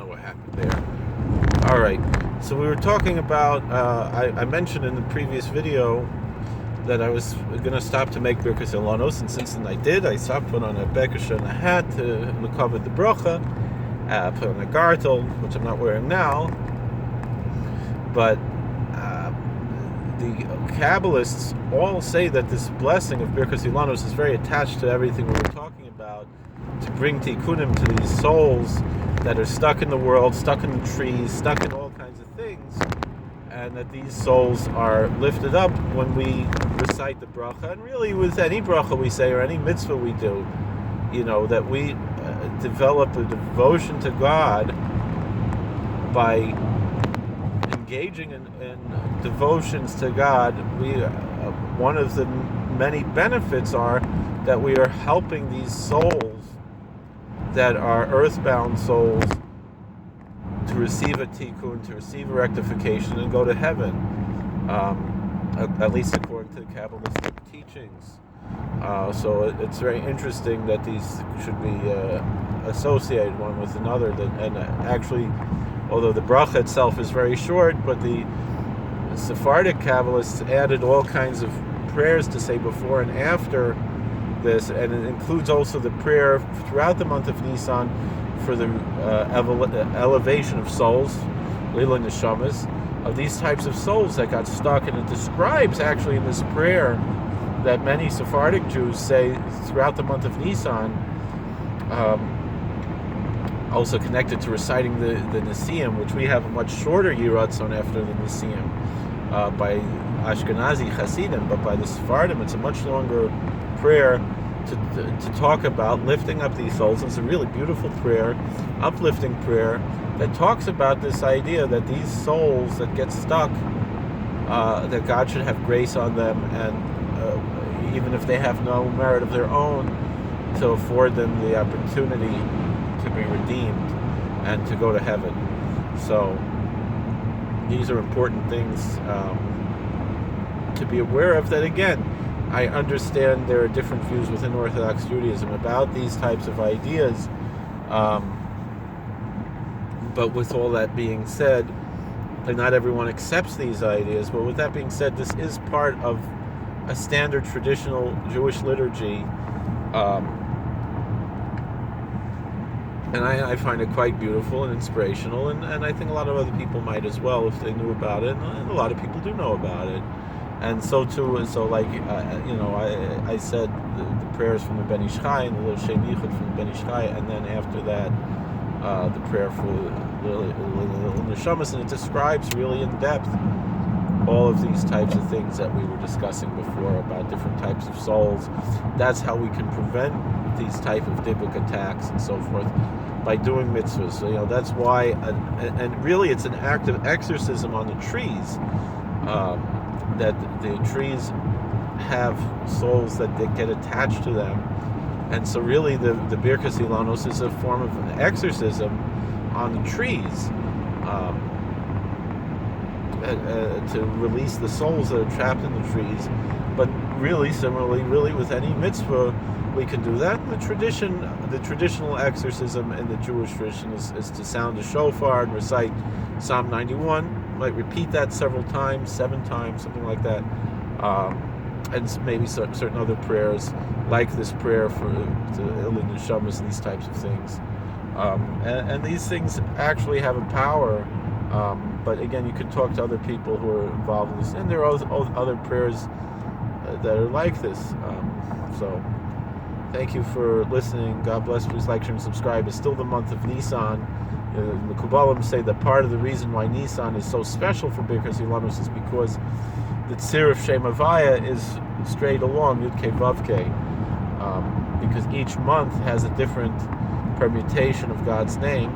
know what happened there. All right. So we were talking about. I mentioned in the previous video that I was going to stop to make Birkas HaIlanos, and since then I did. I stopped, put on a bekasha and a hat to cover the bracha, put on a gartel, which I'm not wearing now. But the Kabbalists all say that this blessing of Birkas HaIlanos is very attached to everything we were talking about, to bring tikkunim to these souls that are stuck in the world, stuck in the trees, stuck in all kinds of things, and that these souls are lifted up when we recite the bracha. And really with any bracha we say, or any mitzvah we do, that we develop a devotion to God by engaging in devotions to God. One of the many benefits are that we are helping these souls that are earthbound souls to receive a tikkun, to receive a rectification, and go to heaven, at least according to the Kabbalistic teachings. So it's very interesting that these should be associated one with another. And actually, although the bracha itself is very short, but the Sephardic Kabbalists added all kinds of prayers to say before and after this, and it includes also the prayer throughout the month of Nisan for the elevation of souls, Lila Neshamas, of these types of souls that got stuck. And it describes actually in this prayer that many Sephardic Jews say throughout the month of Nisan, also connected to reciting the Nesiim, which we have a much shorter Yiratzon after the Nesiim by Ashkenazi Hasidim, but by the Sephardim it's a much longer prayer to talk about lifting up these souls. It's a really beautiful prayer, uplifting prayer, that talks about this idea that these souls that get stuck, that God should have grace on them, and even if they have no merit of their own, to afford them the opportunity to be redeemed and to go to heaven. So these are important things to be aware of. That again, I understand there are different views within Orthodox Judaism about these types of ideas, but with all that being said, not everyone accepts these ideas. But with that being said, this is part of a standard traditional Jewish liturgy, and I find it quite beautiful and inspirational, and I think a lot of other people might as well if they knew about it, and a lot of people do know about it. And so too, I said the prayers from the Ben Ish Chai and the little Shem Yichud from the Ben Ish Chai, and then after that, the prayer for the Neshamas, and it describes really in depth all of these types of things that we were discussing before about different types of souls. That's how we can prevent these type of Dibbuk attacks and so forth, by doing mitzvahs. So, that's why, and really it's an act of exorcism on the trees, that the trees have souls that they get attached to them. And so really the Birkas HaIlanos is a form of exorcism on the trees, to release the souls that are trapped in the trees. But really, similarly, really with any mitzvah, we can do that. The traditional exorcism in the Jewish tradition is to sound a shofar and recite Psalm 91. Might repeat that several times, 7 times, something like that, and maybe certain other prayers, like this prayer for the Ilin Neshamas and these types of things. And these things actually have a power. But again, you can talk to other people who are involved in this, and there are other prayers that are like this. So thank you for listening. God bless. Please like, share, and subscribe. It's still the month of Nisan. The Kabbalim say that part of the reason why Nisan is so special for Birkas HaIlanos is because the Tzir of Shem Havaya is straight along, Yud Kei Vav Kei, because each month has a different permutation of God's name.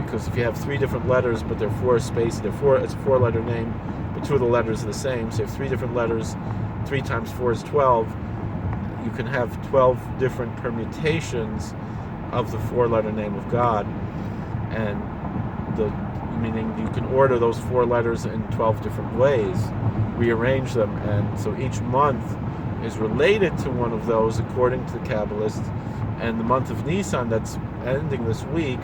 Because if you have 3 different letters, but they're 4 spaces, it's a 4-letter name, but 2 of the letters are the same. So you have 3 different letters, 3 times 4 is 12. You can have 12 different permutations of the 4-letter name of God. And meaning you can order those 4 letters in 12 different ways, rearrange them, and so each month is related to one of those according to the Kabbalists. And the month of Nisan that's ending this week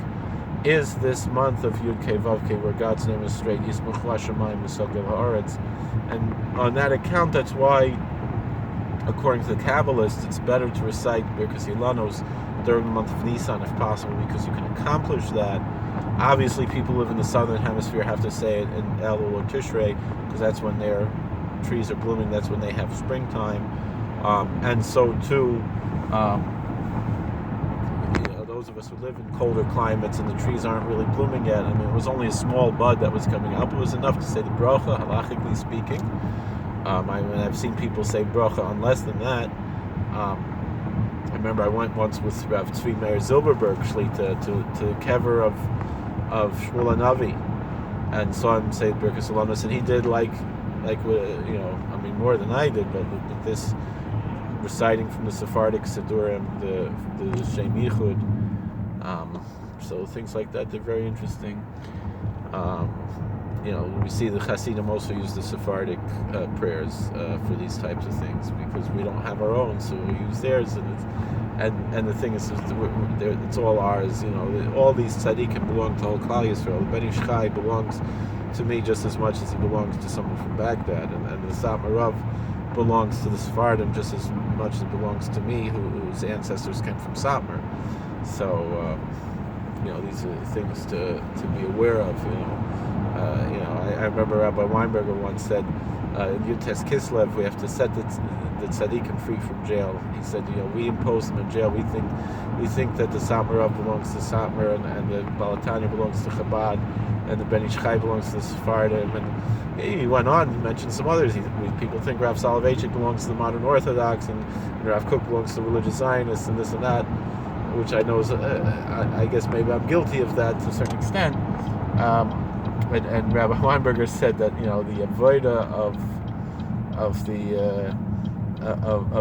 is this month of Yud Kei Vav Kei, where God's name is straight, Yismach Hashemayim V'Sogel Haaretz. And on that account, that's why, according to the Kabbalists, it's better to recite Birkas HaIlanos during the month of Nisan if possible, because you can accomplish that. Obviously, people who live in the southern hemisphere have to say it in Elul or Tishrei, because that's when their trees are blooming, that's when they have springtime. And so too, those of us who live in colder climates and the trees aren't really blooming yet, I mean, it was only a small bud that was coming up. It was enough to say the bracha, halachically speaking. I've seen people say bracha on less than that. I remember I went once with Rav Tzvi Meir Zilberberg Shlita to the kever of Shmuel Navi, and saw him say Birkas HaIlanos, and he did like more than I did, but with this reciting from the Sephardic Sidurim, the Shem Yichud. So things like that, they're very interesting. We see the Hasidim also use the Sephardic prayers for these types of things, because we don't have our own, so we use theirs, and the thing is, it's all ours. All these tzaddikim belong to whole Klal Yisrael. The Ben Ish Chai belongs to me just as much as he belongs to someone from Baghdad, and the Satmar Rav belongs to the Sephardim just as much as it belongs to me, whose ancestors came from Satmar. So these are things to be aware of. I remember Rabbi Weinberger once said, in Yutes Kislev, we have to set the tzaddikim free from jail. He said, we impose them in jail. We think that the Satmar Rav belongs to Satmar, and the Balatanya belongs to Chabad, and the Ben Ish Chai belongs to the Sephardim. And he went on and mentioned some others. People think Rav Soloveitchik belongs to the modern Orthodox, and Rav Kook belongs to the religious Zionists, and this and that, which I know is, I guess maybe I'm guilty of that to a certain extent. And Rabbi Weinberger said that the avodah of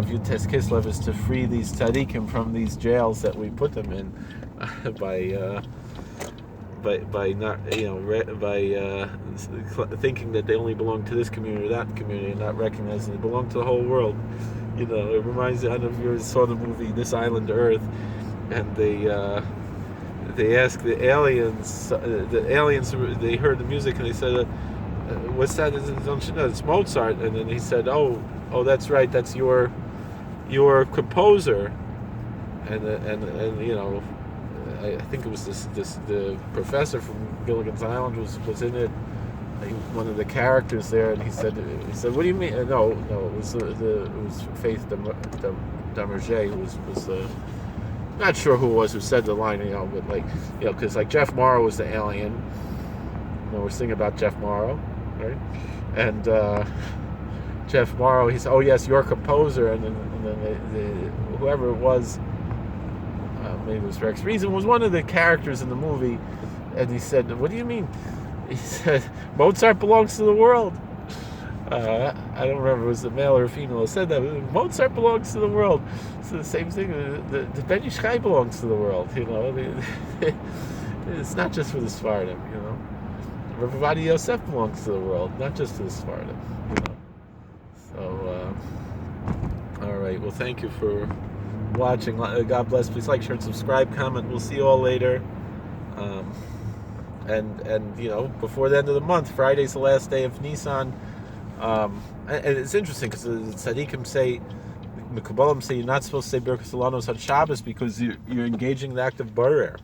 Yutes Kislev is to free these tzaddikim from these jails that we put them in by not thinking that they only belong to this community or that community, and not recognizing they belong to the whole world. It reminds me, I don't know if you ever saw the movie This Island Earth, and they asked the aliens. They heard the music and they said, "What's that? Don't you know? It's Mozart." And then he said, "Oh, that's right. That's your composer." And I think it was the professor from Gilligan's Island was in it. One of the characters there, and he said, "What do you mean?" No, it was Faith Demerger who was the. Not sure who it was who said the line, but because Jeff Morrow was the alien. We're singing about Jeff Morrow, right? And Jeff Morrow, he said, "Oh yes, your composer," and then whoever it was, maybe it was Rex Reason, was one of the characters in the movie, and he said, "What do you mean?" He said, "Mozart belongs to the world." I don't remember if it was the male or female who said that. Mozart belongs to the world. So the same thing. The Ben Ish Chai belongs to the world. It's not just for the Sephardim. Rav Ovadia Yosef belongs to the world, not just to the Sephardim. So, all right. Well, thank you for watching. God bless. Please like, share, and subscribe. Comment. We'll see you all later. And before the end of the month, Friday's the last day of Nisan. And it's interesting because the tzaddikim say, the Kabbalim say, you're not supposed to say Birkas HaIlanos on Shabbos because you're engaging in the act of barer.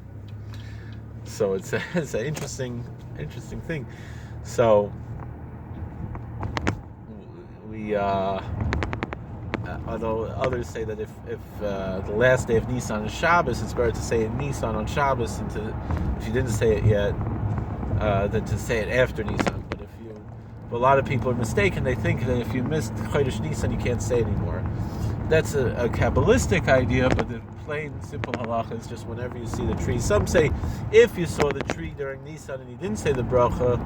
So it's an interesting thing. So we, although others say that if the last day of Nisan is Shabbos, it's better to say it Nisan on Shabbos, and if you didn't say it yet, than to say it after Nisan. But a lot of people are mistaken. They think that if you missed Chodesh Nisan, you can't say it anymore. That's a Kabbalistic idea, but the plain, simple halacha is just whenever you see the tree. Some say if you saw the tree during Nisan and you didn't say the bracha,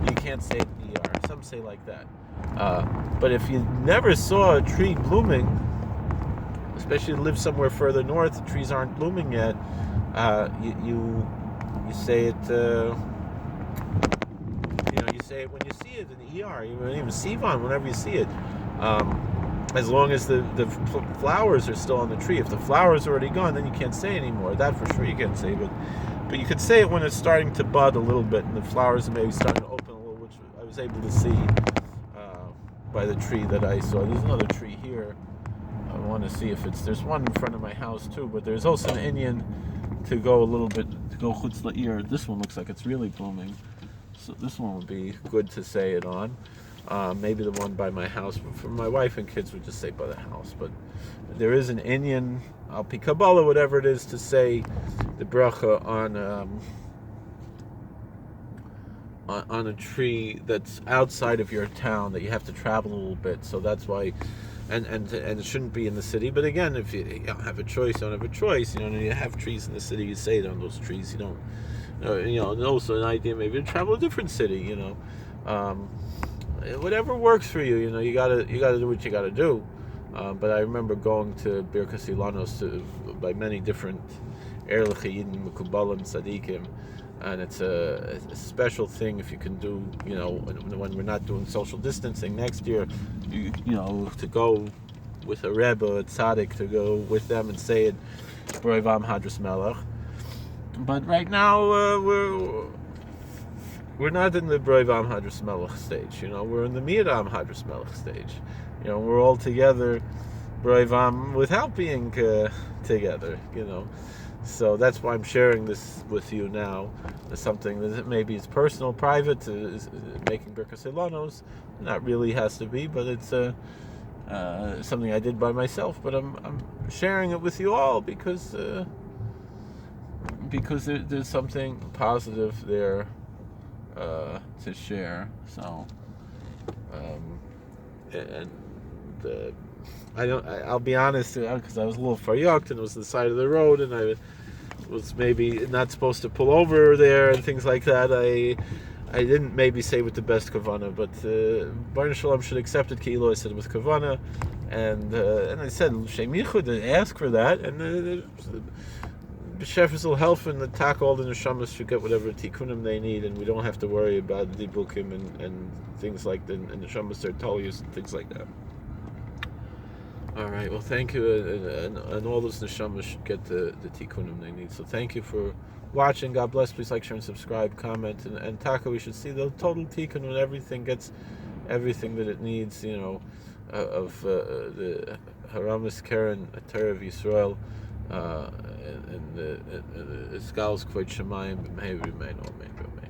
you can't say it in ER. Some say like that. But if you never saw a tree blooming, especially if you live somewhere further north, the trees aren't blooming yet, you say it. You say it when you see it in the ER, even Sivan, whenever you see it, as long as the flowers are still on the tree. If the flowers are already gone, then you can't say anymore. That for sure you can't say. But But you could say it when it's starting to bud a little bit and the flowers are maybe starting to open a little, which I was able to see by the tree that I saw. There's another tree here. I want to see if there's one in front of my house too, but there's also an Indian to go a little bit, to go chutz la'ir. This one looks like it's really blooming. So this one would be good to say it on. Maybe the one by my house, but for my wife and kids would just say by the house. But there is an Indian, al pi Kabbalah, whatever it is, to say the bracha on a tree that's outside of your town, that you have to travel a little bit. So that's why, and it shouldn't be in the city. But again, if you don't have a choice, you don't have a choice. You have trees in the city, you say it on those trees. You don't. And also an idea maybe to travel a different city. Whatever works for you. You gotta do what you gotta do. But I remember going to Birkas HaIlanos by many different Erlich Yidin, Mekubalim, Tzadikim, and it's a special thing if you can do. When we're not doing social distancing next year, to go with a Rebbe, a Tzaddik, to go with them and say it, B'Roivam Hadras Melech. But right now we're not in the B'Roivam Hadras Melech stage. We're in the Mi'adam Hadras Melech stage. We're all together, B'Roivam, without being together. So that's why I'm sharing this with you now. It's something that maybe is personal, private, is making Birkas HaIlanos. Not really has to be, but it's something I did by myself. But I'm sharing it with you all because there's something positive there to share. So, I'll be honest, because I was a little faryoked and it was the side of the road, and I was maybe not supposed to pull over there and things like that. I didn't maybe say with the best kavana, but Baruch Shalom should accept it. Ki'ilo, I said with kavana, and I said Shem Yichud to ask for that, and the B'Shefes will help, and the Tak, all the neshamas should get whatever tikkunim they need, and we don't have to worry about the dibukim and things like that, and the neshamas tertolius and things like that. All right, well, thank you, and all those neshamas should get the tikkunim they need. So thank you for watching. God bless. Please like, share, and subscribe, comment, and Taka, we should see the total tikkun when everything gets everything that it needs, of the Haramis Karen, Torah of Yisrael, and the Skals Kvod Shemayim, B'mei Remain, Amen.